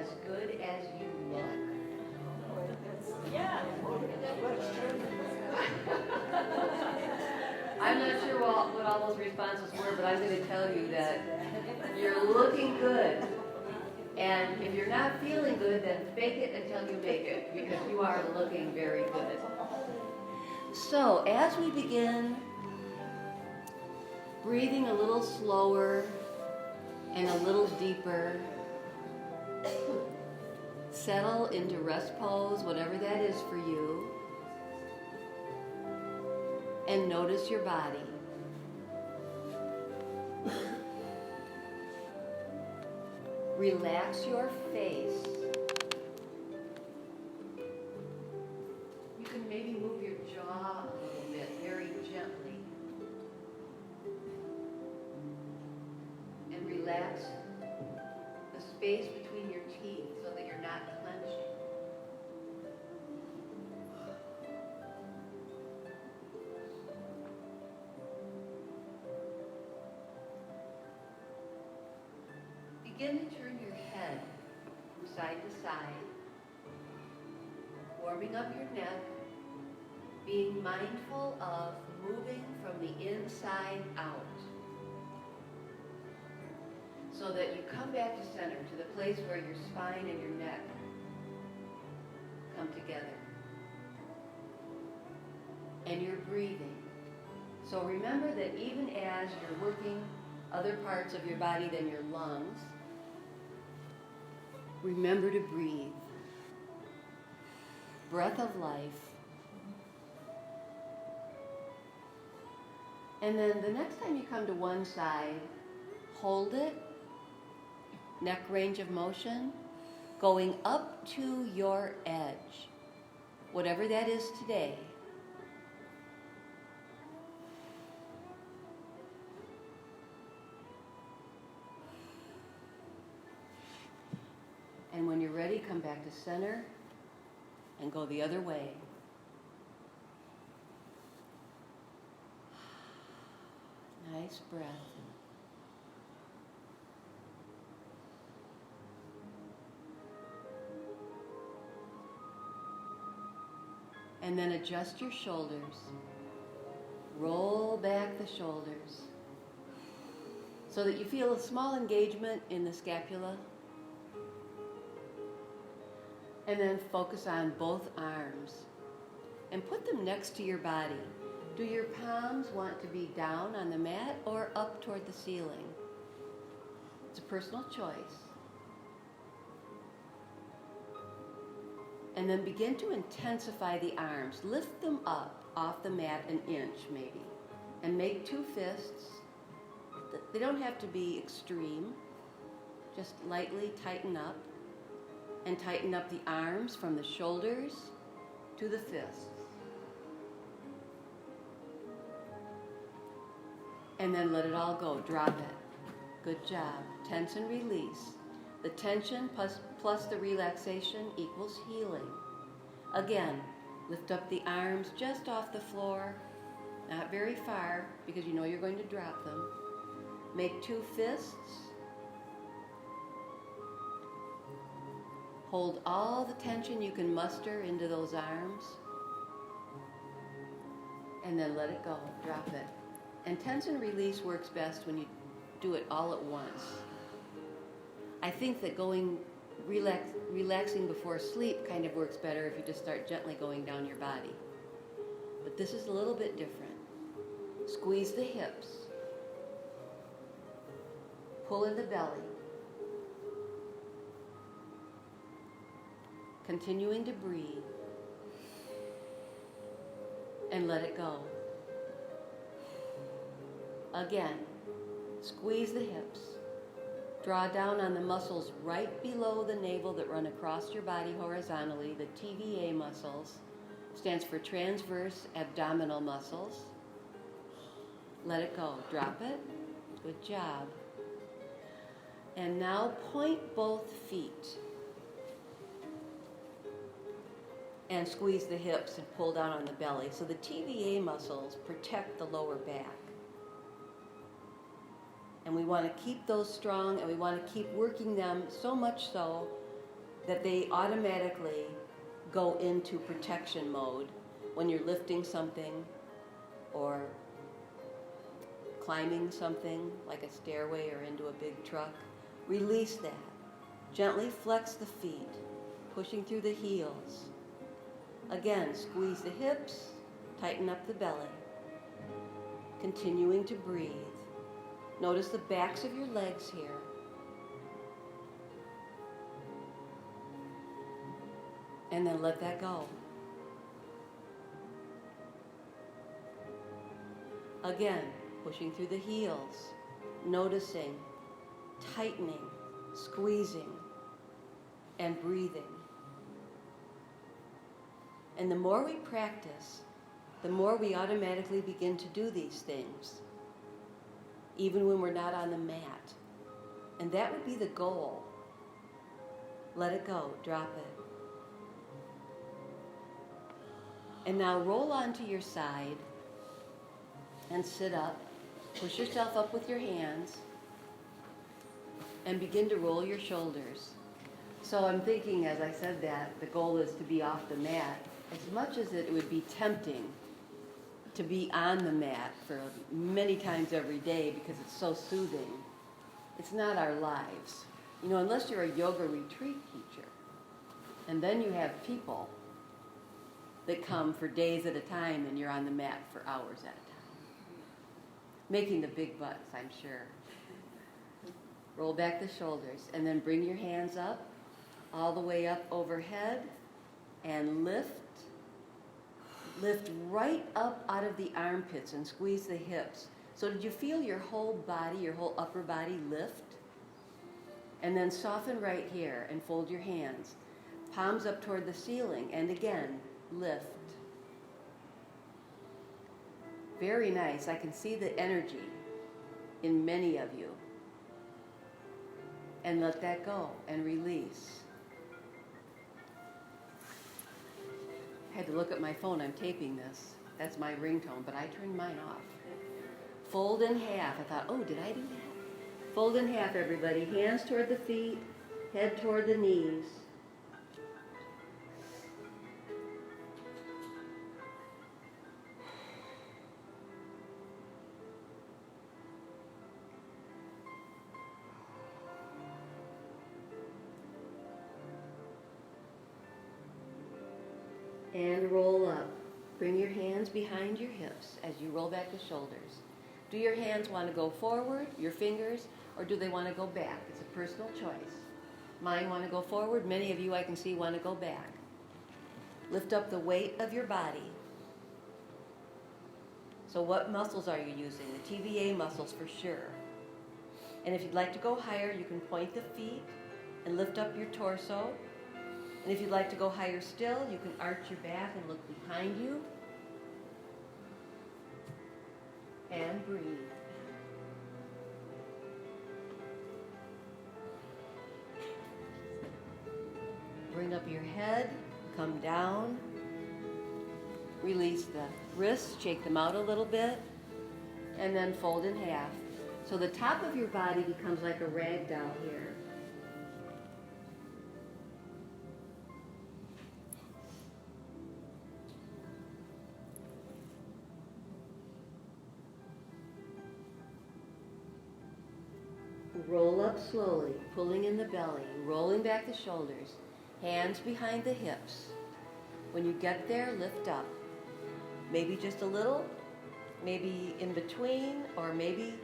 as good as you look. Yeah. I'm not sure what all those responses were, but I'm going to tell you that you're looking good. And if you're not feeling good, then fake it until you make it, because you are looking very good. So, as we begin breathing a little slower and a little deeper, settle into rest pose, whatever that is for you, and notice your body. Relax your face. You can maybe move your jaw a little bit, very gently. And relax the space between your teeth so that you're not clenching. Begin to turn your head from side to side, warming up your neck, being mindful of moving from the inside out, so that you come back to center, to the place where your spine and your neck come together. And you're breathing. So remember that even as you're working other parts of your body than your lungs, remember to breathe. Breath of life. And then the next time you come to one side, hold it, neck range of motion, going up to your edge, whatever that is today. And when you're ready, come back to center and go the other way. Nice breath. And then adjust your shoulders. Roll back the shoulders so that you feel a small engagement in the scapula. And then focus on both arms and put them next to your body. Do your palms want to be down on the mat or up toward the ceiling? It's a personal choice. And then begin to intensify the arms. Lift them up off the mat an inch maybe. And make two fists. They don't have to be extreme. Just lightly tighten up. And tighten up the arms from the shoulders to the fists. And then let it all go. Drop it. Good job. Tense and release. The tension plus the relaxation equals healing. Again, lift up the arms just off the floor, not very far because you know you're going to drop them. Make two fists. Hold all the tension you can muster into those arms. And then let it go. Drop it. And tense and release works best when you do it all at once. I think that relaxing before sleep kind of works better if you just start gently going down your body. But this is a little bit different. Squeeze the hips. Pull in the belly. Continuing to breathe. And let it go. Again, squeeze the hips. Draw down on the muscles right below the navel that run across your body horizontally, the TVA muscles. Stands for transverse abdominal muscles. Let it go. Drop it. Good job. And now point both feet. And squeeze the hips and pull down on the belly. So the TVA muscles protect the lower back. And we want to keep those strong, and we want to keep working them so much so that they automatically go into protection mode when you're lifting something or climbing something like a stairway or into a big truck. Release that. Gently flex the feet, pushing through the heels. Again, squeeze the hips, tighten up the belly. Continuing to breathe. Notice the backs of your legs here. And then let that go. Again, pushing through the heels, noticing, tightening, squeezing, and breathing. And the more we practice, the more we automatically begin to do these things, even when we're not on the mat. And that would be the goal. Let it go, drop it. And now roll onto your side and sit up. Push yourself up with your hands and begin to roll your shoulders. So I'm thinking, as I said that, the goal is to be off the mat. As much as it would be tempting to be on the mat for many times every day because it's so soothing, it's not our lives. You know, unless you're a yoga retreat teacher, and then you have people that come for days at a time and you're on the mat for hours at a time. Making the big butts, I'm sure. Roll back the shoulders and then bring your hands up, all the way up overhead, and lift. Lift right up out of the armpits and squeeze the hips. So did you feel your whole body, your whole upper body lift? And then soften right here and fold your hands. Palms up toward the ceiling and again, lift. Very nice. I can see the energy in many of you. And let that go and release. I had to look at my phone. I'm taping this. That's my ringtone, but I turned mine off. Fold in half. I thought, oh, did I do that? Fold in half, everybody. Hands toward the feet, head toward the knees. And roll up. Bring your hands behind your hips as you roll back the shoulders. Do your hands want to go forward, your fingers, or do they want to go back? It's a personal choice. Mine want to go forward. Many of you I can see want to go back. Lift up the weight of your body. So what muscles are you using? The TVA muscles for sure. And if you'd like to go higher, you can point the feet and lift up your torso. And if you'd like to go higher still, you can arch your back and look behind you. And breathe. Bring up your head, come down. Release the wrists, shake them out a little bit, and then fold in half. So the top of your body becomes like a rag doll here. Roll up slowly, pulling in the belly, rolling back the shoulders, hands behind the hips. When you get there, lift up. Maybe just a little, maybe in between, or maybe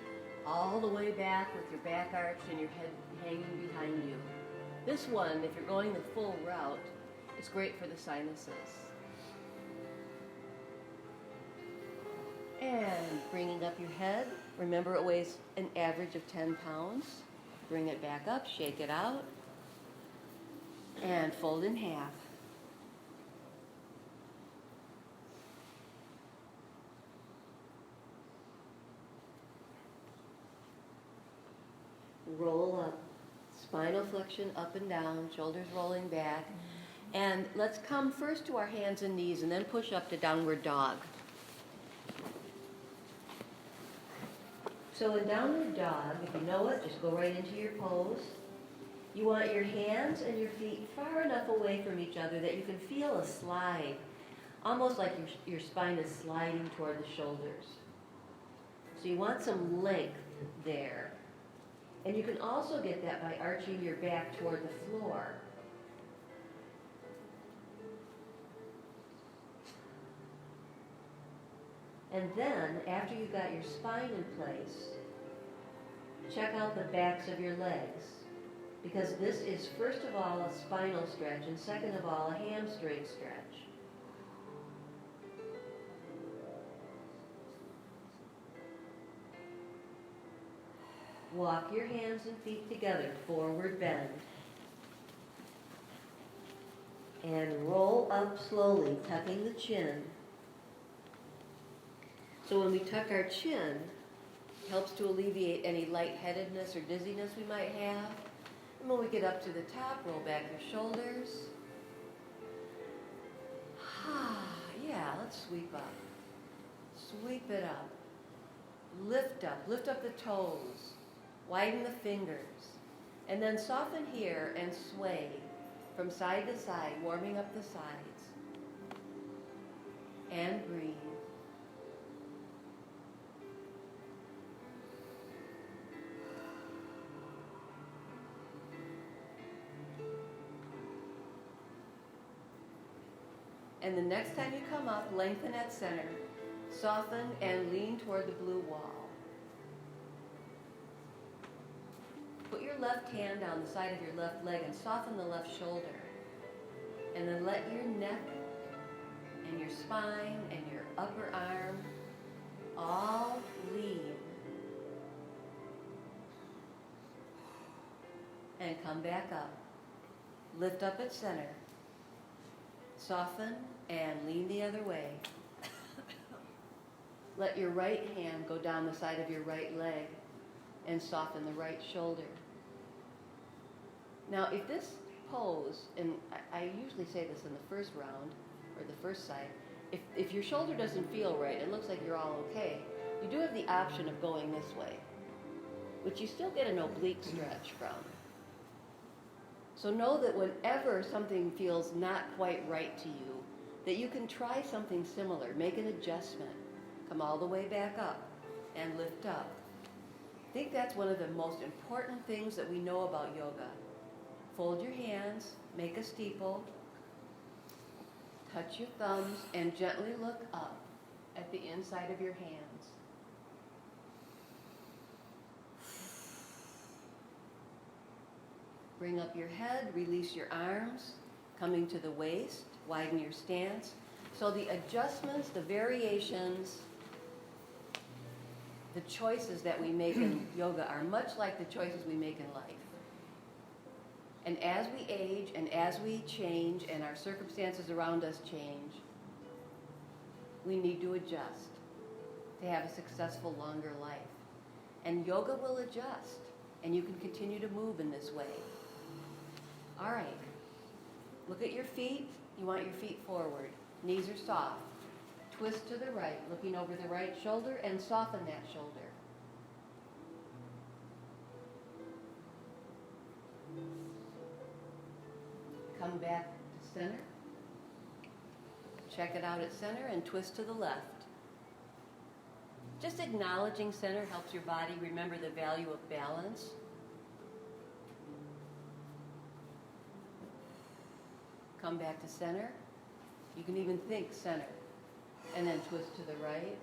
all the way back with your back arched and your head hanging behind you. This one, if you're going the full route, is great for the sinuses. And bringing up your head. Remember, it weighs an average of 10 pounds. Bring it back up, shake it out, and fold in half. Roll up, spinal flexion up and down, shoulders rolling back. And let's come first to our hands and knees and then push up to downward dog. So in downward dog, if you know it, just go right into your pose. You want your hands and your feet far enough away from each other that you can feel a slide, almost like your spine is sliding toward the shoulders. So you want some length there. And you can also get that by arching your back toward the floor. And then, after you've got your spine in place, check out the backs of your legs. Because this is, first of all, a spinal stretch, and second of all, a hamstring stretch. Walk your hands and feet together, forward bend. And roll up slowly, tucking the chin. So when we tuck our chin, it helps to alleviate any lightheadedness or dizziness we might have. And when we get up to the top, roll back your shoulders. Yeah, let's sweep up. Sweep it up. Lift up the toes. Widen the fingers. And then soften here and sway from side to side, warming up the sides. And breathe. And the next time you come up, lengthen at center, soften and lean toward the blue wall. Put your left hand down the side of your left leg and soften the left shoulder. And then let your neck and your spine and your upper arm all lean. And come back up. Lift up at center. Soften and lean the other way. Let your right hand go down the side of your right leg and soften the right shoulder. Now, if this pose, and I usually say this in the first round, or the first side, if your shoulder doesn't feel right, it looks like you're all okay, you do have the option of going this way, which you still get an oblique stretch from. So know that whenever something feels not quite right to you, that you can try something similar, make an adjustment, come all the way back up, and lift up. I think that's one of the most important things that we know about yoga. Fold your hands, make a steeple, touch your thumbs, and gently look up at the inside of your hands. Bring up your head, release your arms, coming to the waist, widen your stance. So the adjustments, the variations, the choices that we make in yoga are much like the choices we make in life. And as we age and as we change and our circumstances around us change, we need to adjust to have a successful, longer life. And yoga will adjust, and you can continue to move in this way. All right, look at your feet. You want your feet forward. Knees are soft. Twist to the right, looking over the right shoulder, and soften that shoulder. Come back to center. Check it out at center and twist to the left. Just acknowledging center helps your body remember the value of balance. Come back to center. You can even think center. And then twist to the right,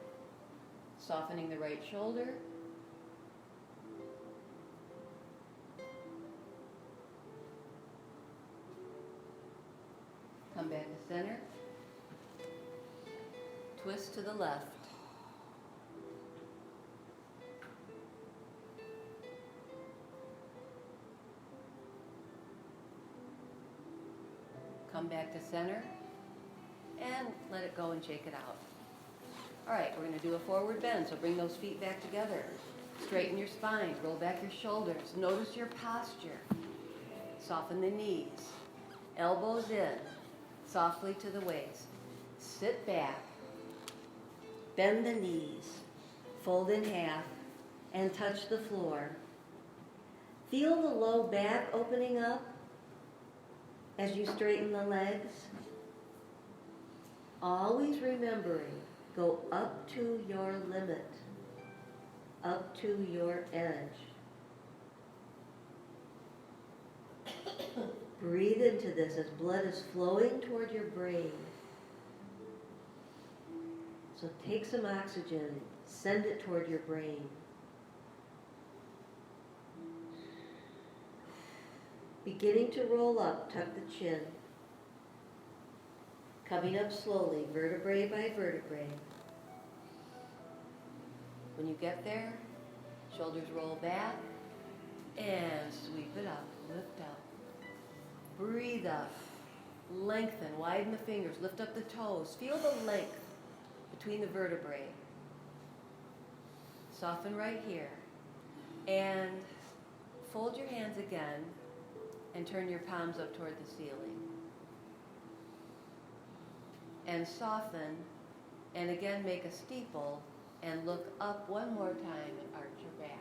softening the right shoulder. Come back to center. Twist to the left. Come back to center. And let it go and shake it out. All right, we're going to do a forward bend, so bring those feet back together. Straighten your spine, roll back your shoulders. Notice your posture. Soften the knees. Elbows in, softly to the waist. Sit back. Bend the knees. Fold in half and touch the floor. Feel the low back opening up as you straighten the legs. Always remembering, go up to your limit, up to your edge. Breathe into this as blood is flowing toward your brain. So take some oxygen, send it toward your brain. Beginning to roll up, tuck the chin. Coming up slowly, vertebrae by vertebrae. When you get there, shoulders roll back and sweep it up, lift up. Breathe up, lengthen, widen the fingers, lift up the toes. Feel the length between the vertebrae. Soften right here. And fold your hands again and turn your palms up toward the ceiling. And soften, and again make a steeple, and look up one more time and arch your back.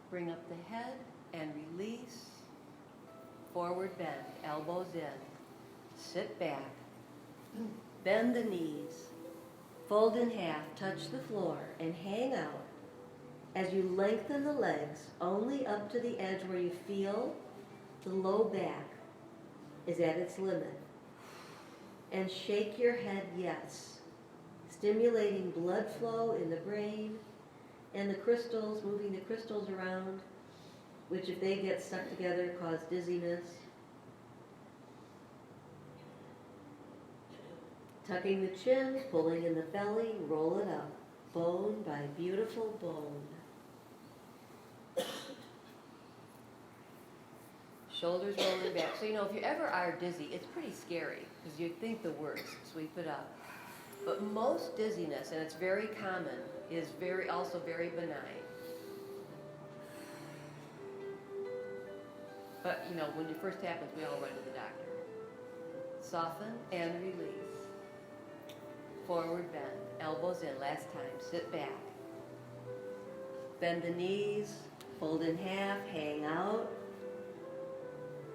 Bring up the head and release. Forward bend, elbows in. Sit back. Bend the knees. Fold in half, touch the floor, and hang out as you lengthen the legs only up to the edge where you feel the low back is at its limit. And shake your head yes, stimulating blood flow in the brain and the crystals, moving the crystals around, which if they get stuck together cause dizziness. Tucking the chin, pulling in the belly, roll it up, bone by beautiful bone. Shoulders rolling back. So, if you ever are dizzy, it's pretty scary because you think the worst, sweep it up. But most dizziness, and it's very common, is also very benign. But, when it first happens, we all run to the doctor. Soften and release. Forward bend, elbows in, last time, sit back. Bend the knees, fold in half, hang out.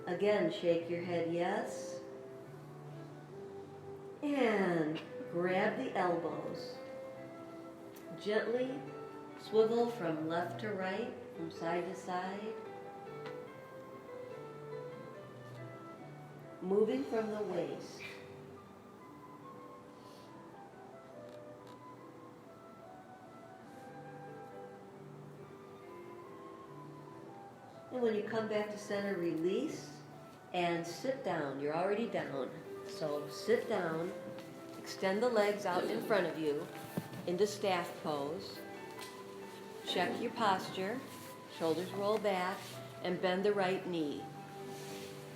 Again, shake your head yes. And grab the elbows. Gently swivel from left to right, from side to side. Moving from the waist. And when you come back to center, release and sit down. You're already down. So sit down, extend the legs out in front of you into staff pose. Check your posture, shoulders roll back, and bend the right knee.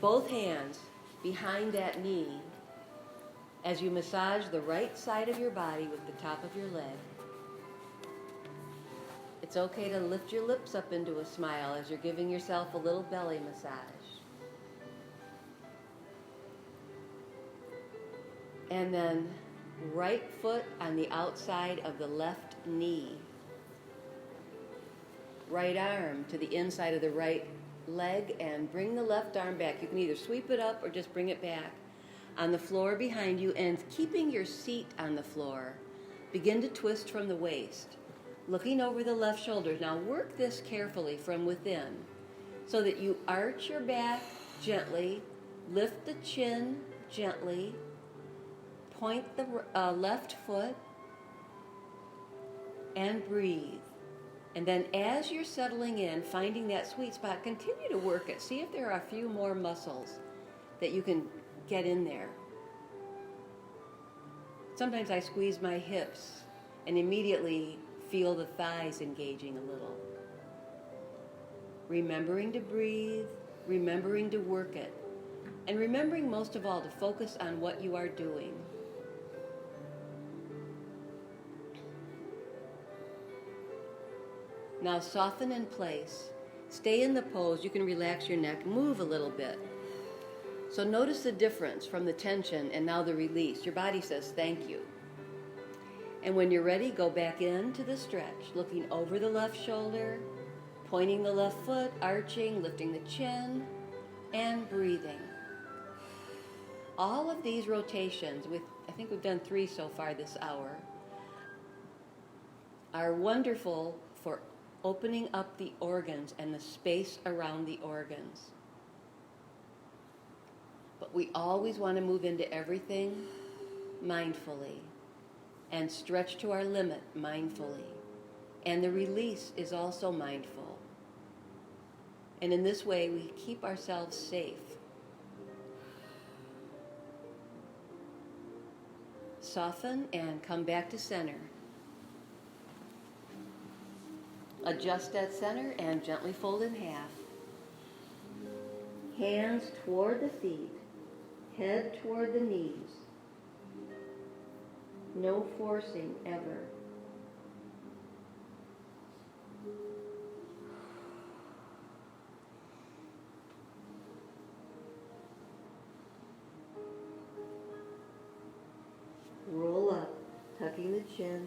Both hands behind that knee as you massage the right side of your body with the top of your leg. It's okay to lift your lips up into a smile as you're giving yourself a little belly massage. And then right foot on the outside of the left knee. Right arm to the inside of the right leg and bring the left arm back. You can either sweep it up or just bring it back on the floor behind you, and keeping your seat on the floor, begin to twist from the waist, looking over the left shoulder. Now work this carefully from within so that you arch your back gently, lift the chin gently, point the left foot, and breathe. And then as you're settling in, finding that sweet spot, continue to work it. See if there are a few more muscles that you can get in there. Sometimes I squeeze my hips and immediately feel the thighs engaging a little. Remembering to breathe, remembering to work it, and remembering most of all to focus on what you are doing. Now soften in place. Stay in the pose. You can relax your neck, move a little bit. So notice the difference from the tension and now the release. Your body says thank you. And when you're ready, go back into the stretch, looking over the left shoulder, pointing the left foot, arching, lifting the chin, and breathing. All of these rotations, I think we've done 3 so far this hour, are wonderful for opening up the organs and the space around the organs. But we always want to move into everything mindfully and stretch to our limit mindfully. And the release is also mindful. And in this way, we keep ourselves safe. Soften and come back to center. Adjust at center and gently fold in half. Hands toward the feet, head toward the knees. No forcing ever. Roll up, tucking the chin,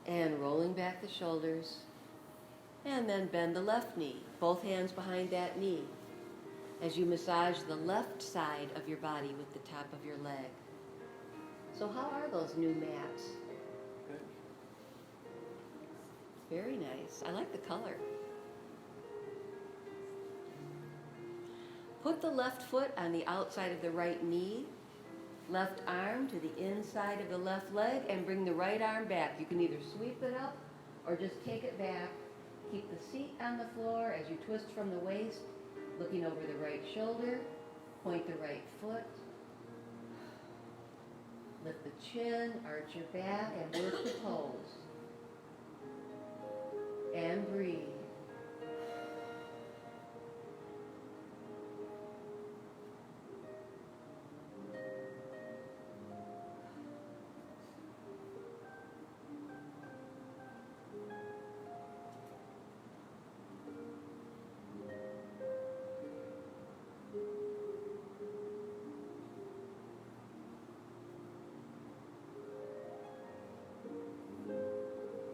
and rolling back the shoulders, and then bend the left knee, both hands behind that knee, as you massage the left side of your body with the top of your leg. So how are those new mats? Good. Very nice. I like the color. Put the left foot on the outside of the right knee, left arm to the inside of the left leg, and bring the right arm back. You can either sweep it up or just take it back. Keep the seat on the floor as you twist from the waist, looking over the right shoulder. Point the right foot. Lift the chin, arch your back, and work the pose. And breathe.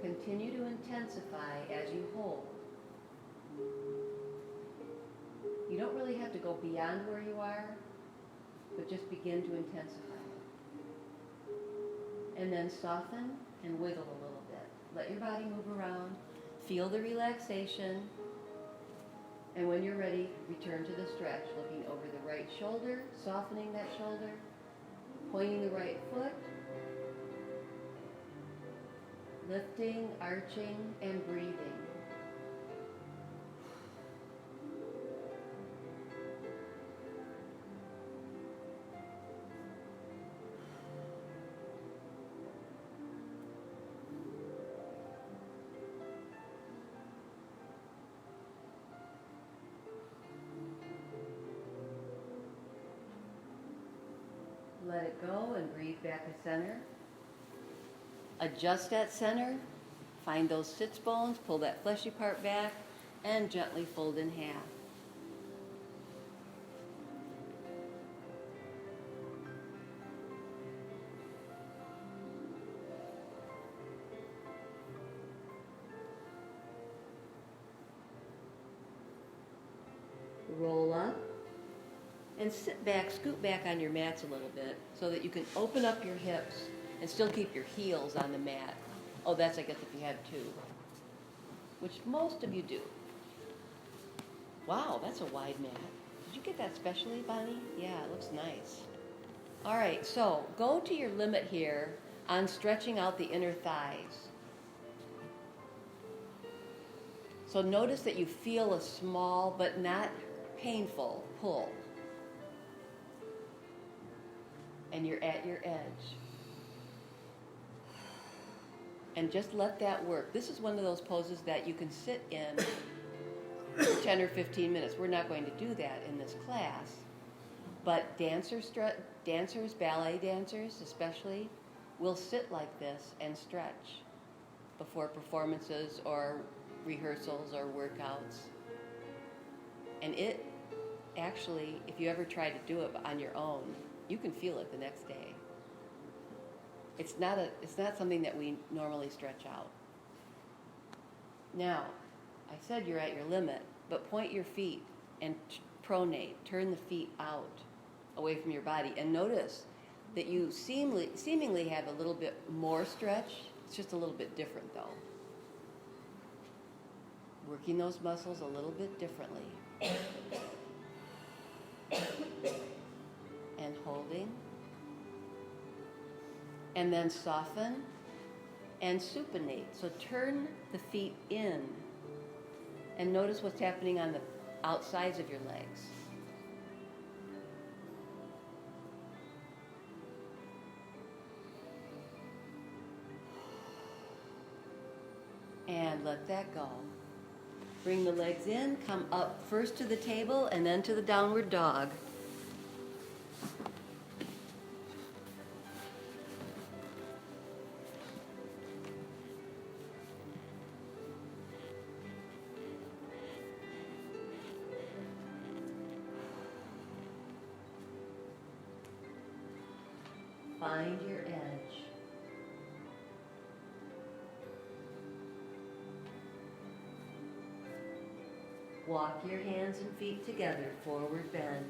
Continue to intensify as you hold. You don't really have to go beyond where you are, but just begin to intensify. And then soften and wiggle a little bit. Let your body move around. Feel the relaxation. And when you're ready, return to the stretch, looking over the right shoulder, softening that shoulder, pointing the right foot, lifting, arching, and breathing. Let it go and breathe back to center. Adjust at center, find those sits bones, pull that fleshy part back, and gently fold in half. Roll up and sit back, scoot back on your mats a little bit so that you can open up your hips and still keep your heels on the mat. Oh, that's, I guess, if you have two, which most of you do. Wow, that's a wide mat. Did you get that specially, Bonnie? Yeah, it looks nice. All right, so go to your limit here on stretching out the inner thighs. So notice that you feel a small but not painful pull. And you're at your edge. And just let that work. This is one of those poses that you can sit in for 10 or 15 minutes. We're not going to do that in this class. But dancers, ballet dancers especially, will sit like this and stretch before performances or rehearsals or workouts. And it actually, if you ever try to do it on your own, you can feel it the next day. It's not something that we normally stretch out. Now, I said you're at your limit, but point your feet and pronate. Turn the feet out, away from your body, and notice that you seemingly have a little bit more stretch. It's just a little bit different, though. Working those muscles a little bit differently. And holding. And then soften and supinate. So turn the feet in and notice what's happening on the outsides of your legs. And let that go. Bring the legs in, come up first to the table and then to the downward dog. Find your edge. Walk your hands and feet together, forward bend.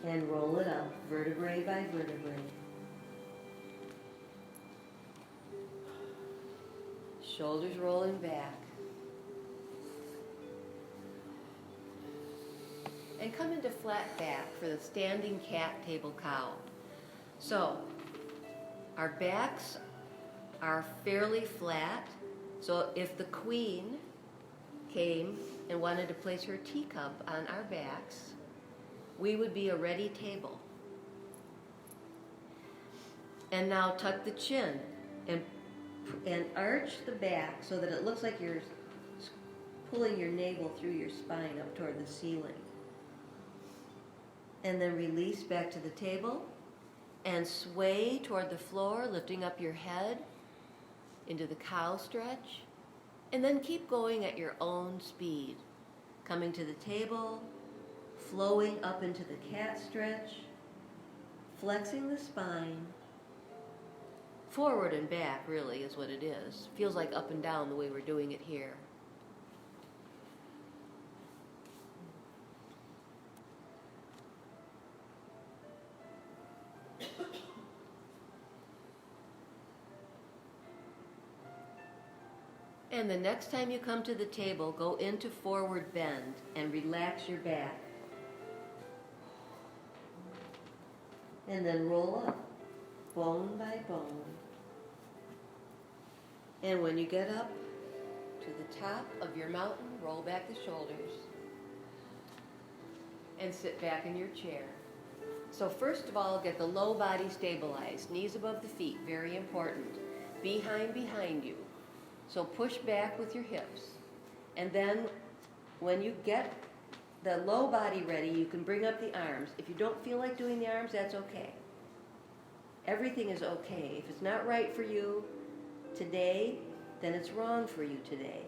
And roll it up, vertebrae by vertebrae. Shoulders rolling back. And come into flat back for the standing cat table cow. So, our backs are fairly flat. So if the queen came and wanted to place her teacup on our backs, we would be a ready table. And now tuck the chin and arch the back so that it looks like you're pulling your navel through your spine up toward the ceiling. And then release back to the table and sway toward the floor, lifting up your head into the cow stretch. And then keep going at your own speed, coming to the table, flowing up into the cat stretch, flexing the spine. Forward and back really is what it is. Feels like up and down the way we're doing it here. And the next time you come to the table, go into forward bend and relax your back. And then roll up, bone by bone. And when you get up to the top of your mountain, roll back the shoulders and sit back in your chair. So first of all, get the low body stabilized, knees above the feet, very important. Behind you. So push back with your hips. And then when you get the low body ready, you can bring up the arms. If you don't feel like doing the arms, that's okay. Everything is okay. If it's not right for you today, then it's wrong for you today.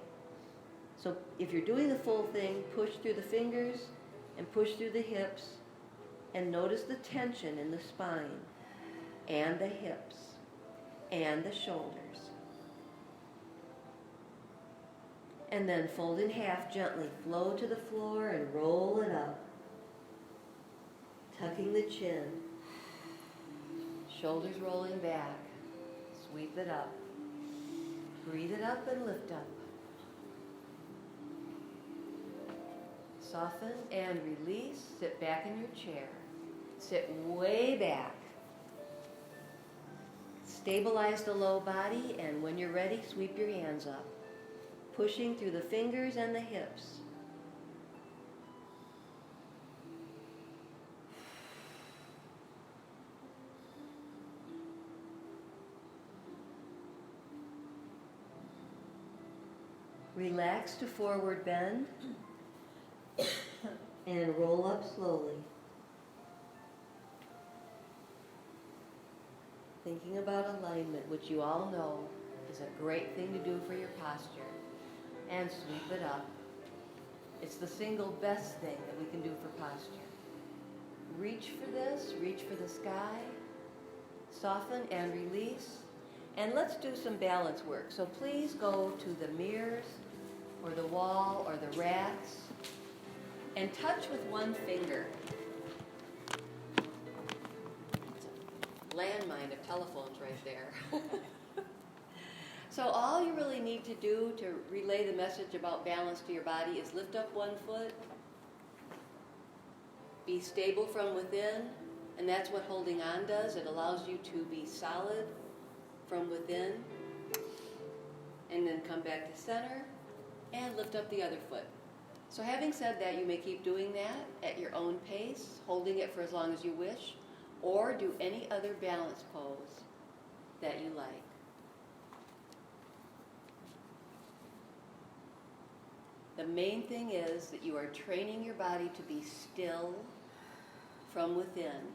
So if you're doing the full thing, push through the fingers and push through the hips and notice the tension in the spine and the hips and the shoulders. And then fold in half gently, flow to the floor and roll it up. Tucking the chin, shoulders rolling back, sweep it up. Breathe it up and lift up. Soften and release, sit back in your chair. Sit way back. Stabilize the low body, and when you're ready, sweep your hands up, pushing through the fingers and the hips. Relax to forward bend and roll up slowly. Thinking about alignment, which you all know is a great thing to do for your posture. And sweep it up. It's the single best thing that we can do for posture. Reach for this, reach for the sky. Soften and release. And let's do some balance work. So please go to the mirrors or the wall or the rats and touch with one finger. It's a landmine of telephones right there. So all you really need to do to relay the message about balance to your body is lift up one foot, be stable from within, and that's what holding on does. It allows you to be solid from within, and then come back to center and lift up the other foot. So having said that, you may keep doing that at your own pace, holding it for as long as you wish, or do any other balance pose that you like. The main thing is that you are training your body to be still from within.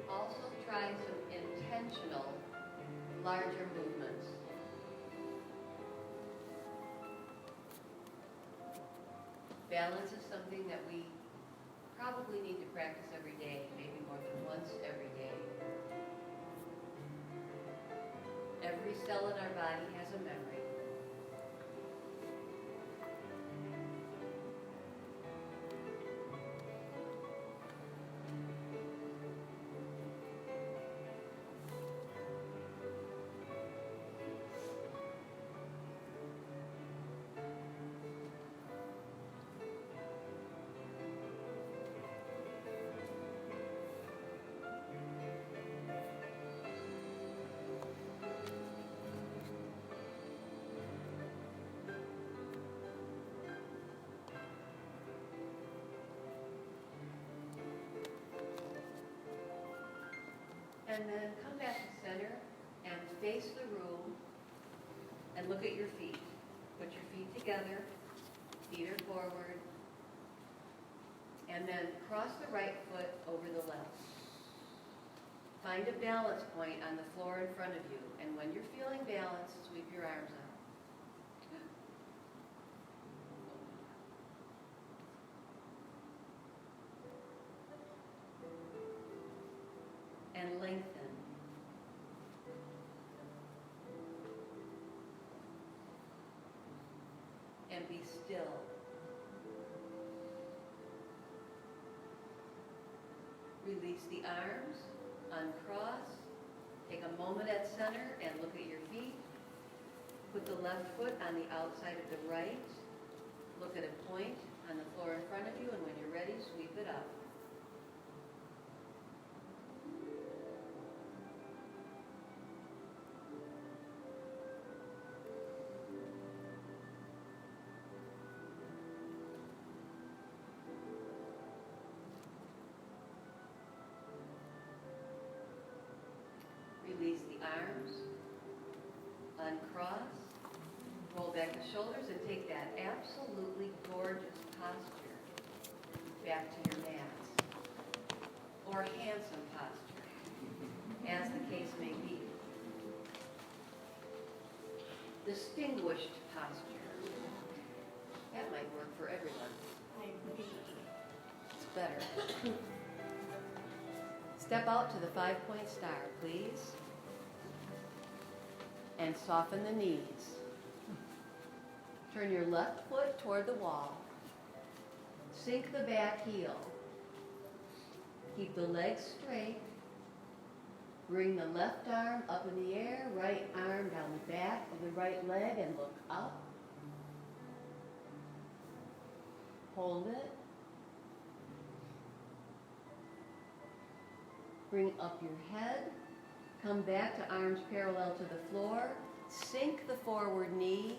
Also try some intentional, larger movements. Balance is something that we probably need to practice every day, maybe more than once every day. Every cell in our body has a memory. And then come back to center and face the room and look at your feet. Put your feet together, feet are forward, and then cross the right foot over the left. Find a balance point on the floor in front of you, and when you're feeling balanced, sweep your arms out. And lengthen. And be still. Release the arms, uncross, take a moment at center and look at your feet. Put the left foot on the outside of the right. Look at a point on the floor in front of you, and when you're ready, sweep it up. Release the arms, uncross, roll back the shoulders, and take that absolutely gorgeous posture back to your mats, or handsome posture. as the case may be. Distinguished posture. That might work for everyone. It's better. Step out to the 5-point star, please. And soften the knees. Turn your left foot toward the wall. Sink the back heel. Keep the legs straight. Bring the left arm up in the air, right arm down the back of the right leg and look up. Hold it. Bring up your head. Come back to arms parallel to the floor. Sink the forward knee.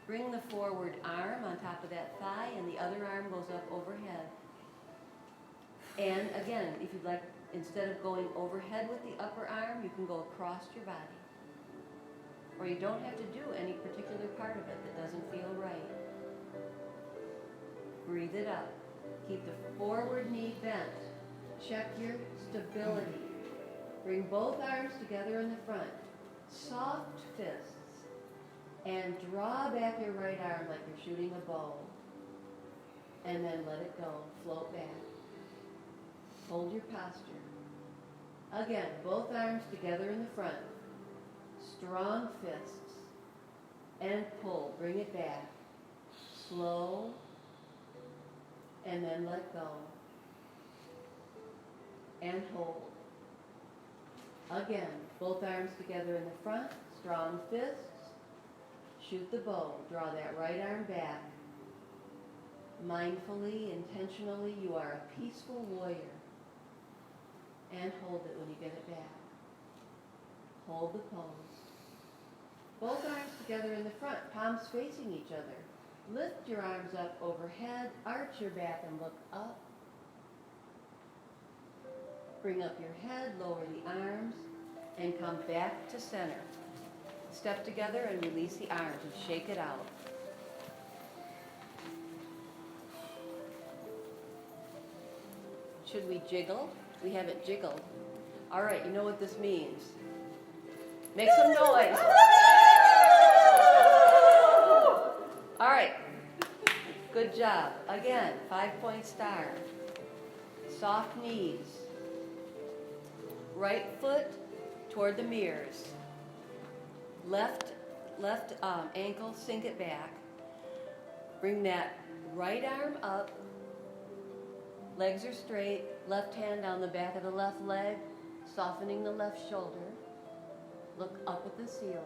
Bring the forward arm on top of that thigh and the other arm goes up overhead. And again, if you'd like, instead of going overhead with the upper arm, you can go across your body. Or you don't have to do any particular part of it that doesn't feel right. Breathe it up. Keep the forward knee bent. Check your stability. Bring both arms together in the front. Soft fists. And draw back your right arm like you're shooting a bow. And then let it go. Float back. Hold your posture. Again, both arms together in the front. Strong fists. And pull. Bring it back. Slow. And then let go. And hold. Again, both arms together in the front. Strong fists. Shoot the bow. Draw that right arm back. Mindfully, intentionally, you are a peaceful warrior. And hold it when you get it back. Hold the pose. Both arms together in the front, palms facing each other. Lift your arms up overhead, arch your back and look up. Bring up your head, lower the arms, and come back to center. Step together and release the arms and shake it out. Should we jiggle? We haven't jiggled. All right, you know what this means. Make some noise. All right, good job. Again, 5-point star. Soft knees. Right foot toward the mirrors. Left ankle, sink it back. Bring that right arm up. Legs are straight. Left hand down the back of the left leg, softening the left shoulder. Look up at the ceiling.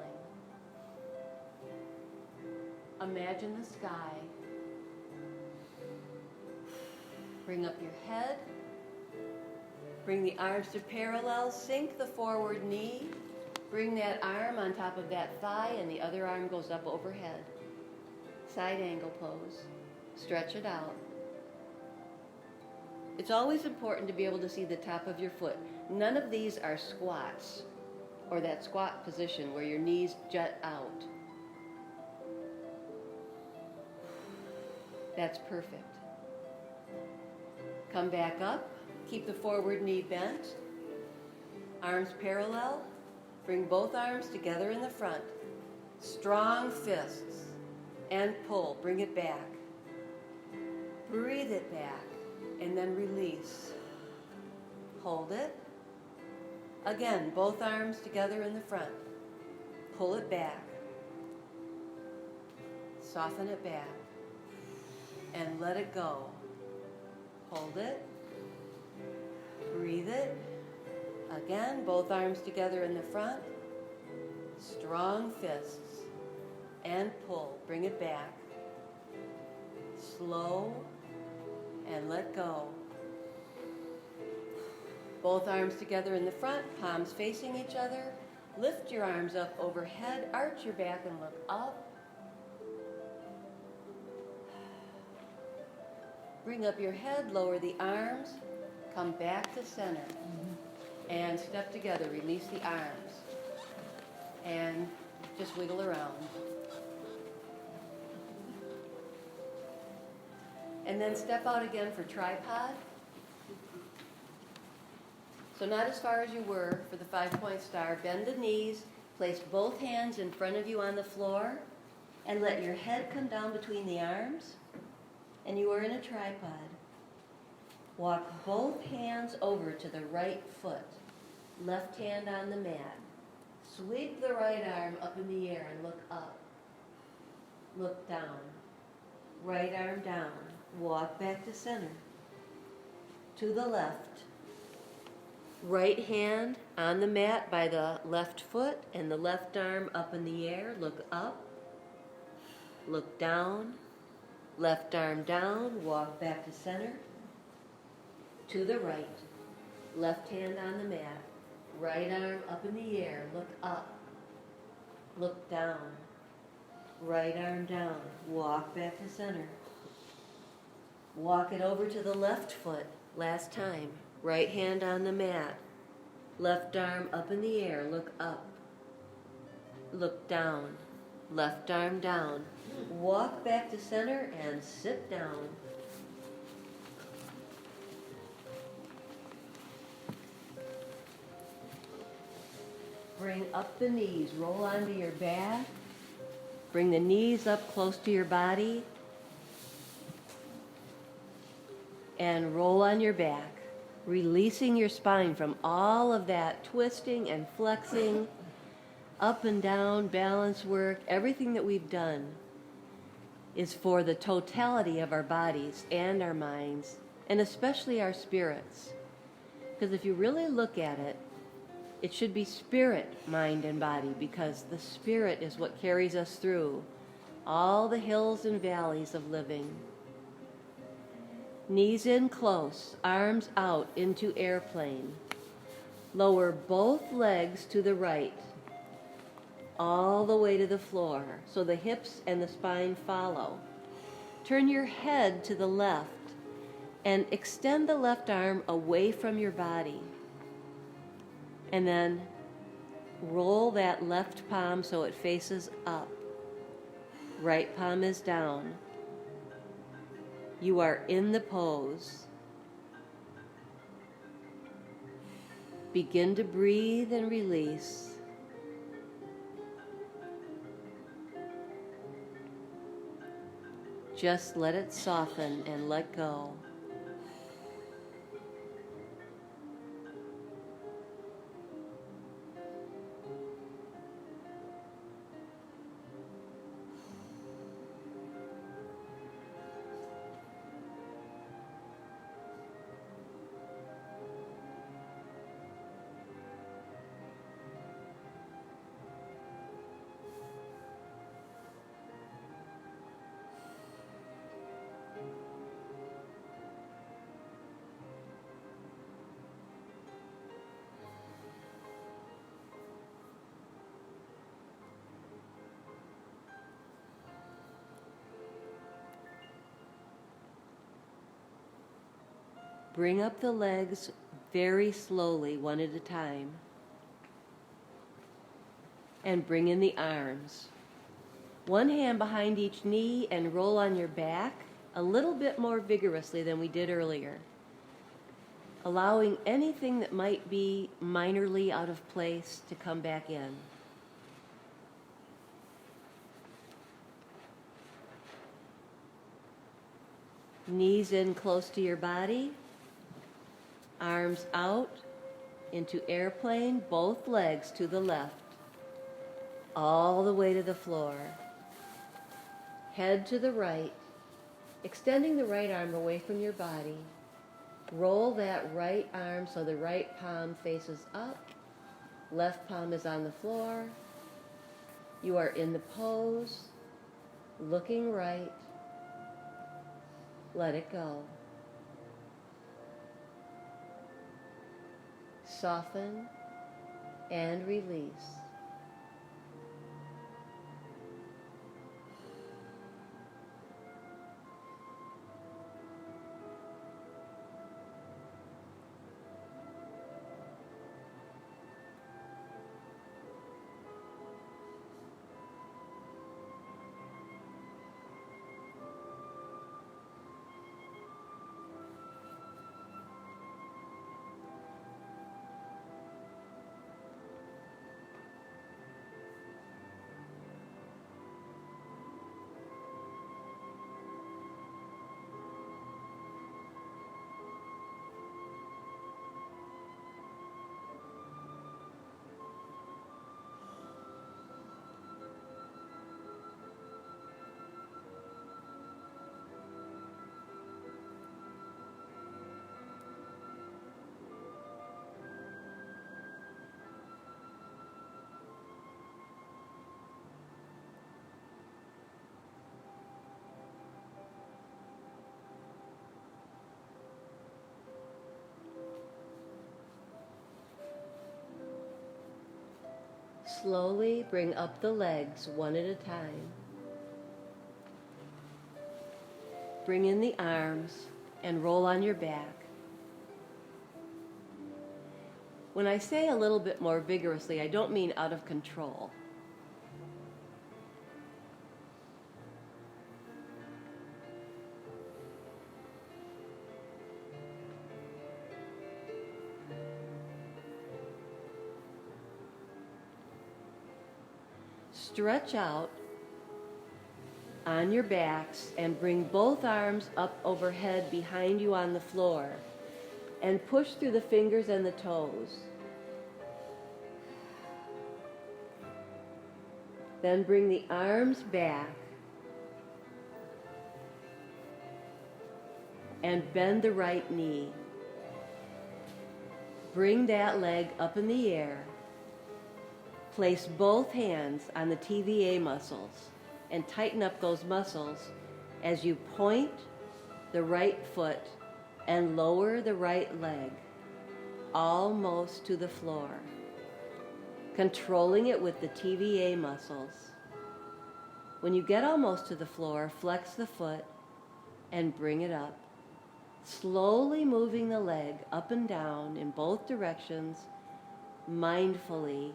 Imagine the sky. Bring up your head. Bring the arms to parallel. Sink the forward knee. Bring that arm on top of that thigh and the other arm goes up overhead. Side angle pose. Stretch it out. It's always important to be able to see the top of your foot. None of these are squats or that squat position where your knees jut out. That's perfect. Come back up. Keep the forward knee bent. Arms parallel. Bring both arms together in the front. Strong fists. And pull. Bring it back. Breathe it back. And then release. Hold it. Again, both arms together in the front. Pull it back. Soften it back. And let it go. Hold it. Breathe it. Again, both arms together in the front. Strong fists. And pull. Bring it back. Slow. And let go. Both arms together in the front, palms facing each other. Lift your arms up overhead, arch your back and look up. Bring up your head, lower the arms, come back to center. And step together, release the arms. And just wiggle around. And then step out again for tripod. So not as far as you were for the 5-point star. Bend the knees, place both hands in front of you on the floor, and let your head come down between the arms, and you are in a tripod. Walk both hands over to the right foot, left hand on the mat. Sweep the right arm up in the air and look up. Look down. Right arm down. Walk back to center. To the left. Right hand on the mat by the left foot and the left arm up in the air. Look up. Look down. Left arm down. Walk back to center. To the right. Left hand on the mat. Right arm up in the air. Look up. Look down. Right arm down. Walk back to center. Walk it over to the left foot. Last time. Right hand on the mat. Left arm up in the air. Look up. Look down. Left arm down. Walk back to center and sit down. Bring up the knees. Roll onto your back. Bring the knees up close to your body. And roll on your back, releasing your spine from all of that twisting and flexing, up and down, balance work. Everything that we've done is for the totality of our bodies and our minds, and especially our spirits. Because if you really look at it, it should be spirit, mind, and body, because the spirit is what carries us through all the hills and valleys of living. Knees in close, arms out into airplane. Lower both legs to the right, all the way to the floor, so the hips and the spine follow. Turn your head to the left and extend the left arm away from your body. And then roll that left palm so it faces up. Right palm is down. You are in the pose. Begin to breathe and release. Just let it soften and let go. Bring up the legs very slowly, one at a time. And bring in the arms. One hand behind each knee and roll on your back a little bit more vigorously than we did earlier. Allowing anything that might be minorly out of place to come back in. Knees in close to your body. Arms out into airplane, both legs to the left, all the way to the floor. Head to the right, extending the right arm away from your body. Roll that right arm so the right palm faces up, left palm is on the floor. You are in the pose, looking right. Let it go. Soften and release. Slowly bring up the legs one at a time. Bring in the arms and roll on your back. When I say a little bit more vigorously, I don't mean out of control. Stretch out on your backs and bring both arms up overhead behind you on the floor and push through the fingers and the toes. Then bring the arms back and bend the right knee. Bring that leg up in the air. Place both hands on the TVA muscles and tighten up those muscles as you point the right foot and lower the right leg almost to the floor, controlling it with the TVA muscles. When you get almost to the floor, flex the foot and bring it up, slowly moving the leg up and down in both directions mindfully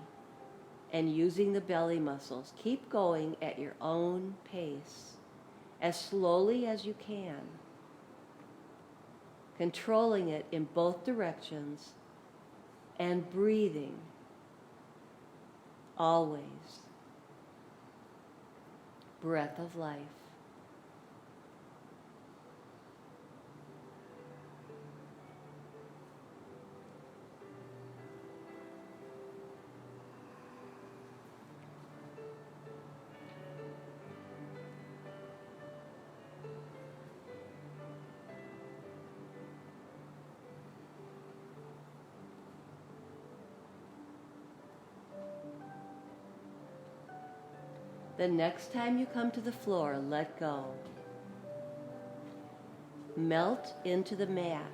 and using the belly muscles. Keep going at your own pace, as slowly as you can, controlling it in both directions and breathing always. Breath of life. The next time you come to the floor, let go. Melt into the mat.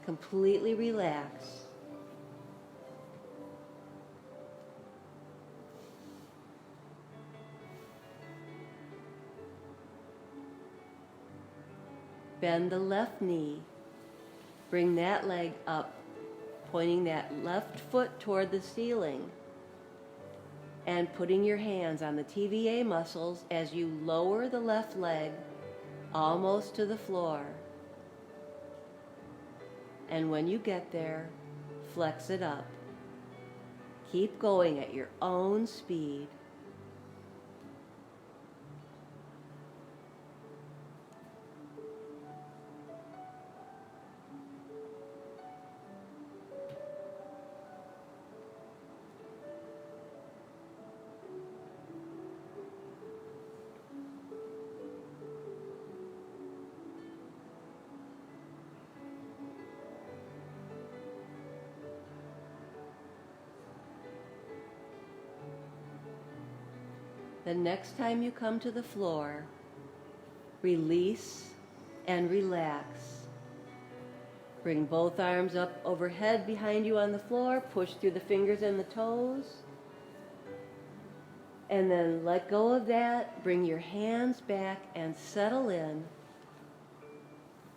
Completely relax. Bend the left knee. Bring that leg up, pointing that left foot toward the ceiling. And putting your hands on the TVA muscles as you lower the left leg almost to the floor. And when you get there, flex it up. Keep going at your own speed. The next time you come to the floor, release and relax. Bring both arms up overhead behind you on the floor. Push through the fingers and the toes. And then let go of that. Bring your hands back and settle in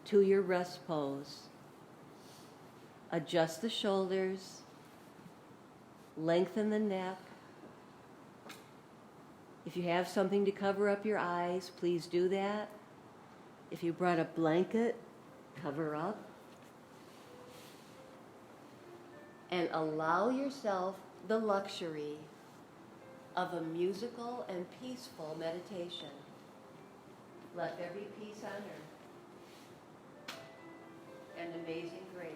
to your rest pose. Adjust the shoulders. Lengthen the neck. If you have something to cover up your eyes, please do that. If you brought a blanket, cover up. And allow yourself the luxury of a musical and peaceful meditation. Let there be peace on earth and amazing grace.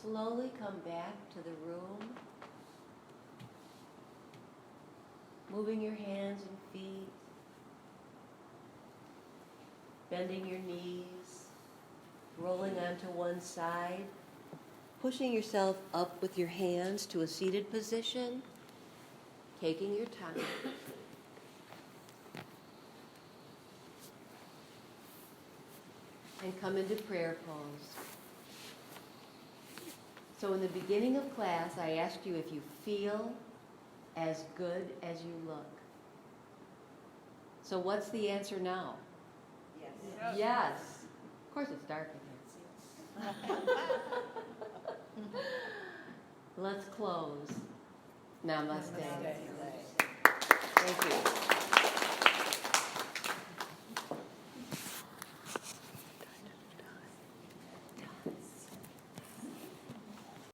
Slowly come back to the room, moving your hands and feet, bending your knees, rolling onto one side, pushing yourself up with your hands to a seated position, taking your time. And come into prayer pose. So in the beginning of class, I asked you if you feel as good as you look. So what's the answer now? Yes. Yes. Of course it's dark in here. Let's close. Namaste. Namaste. Thank you.